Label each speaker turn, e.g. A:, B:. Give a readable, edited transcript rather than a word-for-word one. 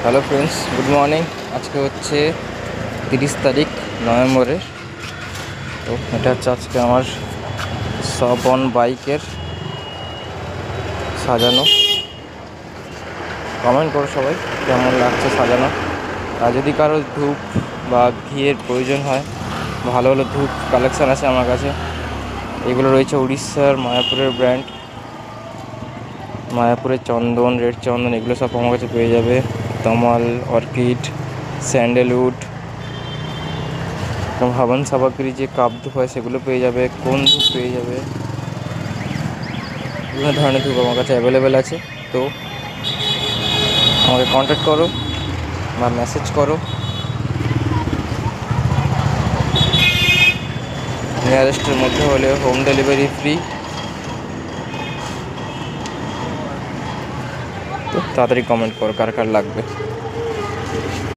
A: Hello friends, good morning. আজকে হচ্ছে 30 তারিখ নভেম্বরের। তো এটা হচ্ছে আজকে আমার সবন বাইকের সাজানো। কমেন্ট করো সবাই কেমন লাগছে সাজানো। আর যদি কারো ধূপ বা ঘিয়ের প্রয়োজন হয়, ভালো ভালো ধূপ কালেকশান আছে আমার কাছে। এগুলো রয়েছে উড়িষ্যার মায়াপুরের ব্র্যান্ড, মায়াপুরের চন্দন, রেড চন্দন, এগুলো সব আমার কাছে পেয়ে যাবে। তমাল, অর্কিড, স্যান্ডেলউড, হাবান সাবাকরি যে কাপ ধূপ হয় সেগুলো পেয়ে যাবে, কোন ধূপ পেয়ে যাবে, বিভিন্ন ধরনের ধূপ আমার কাছে অ্যাভেলেবেল আছে। তো আমাকে কন্ট্যাক্ট করো বা মেসেজ করো। নিয়ারেস্টের মধ্যে হলে হোম ডেলিভারি ফ্রি। তো তাড়াতাড়ি কমেন্ট করো কার কার লাগবে।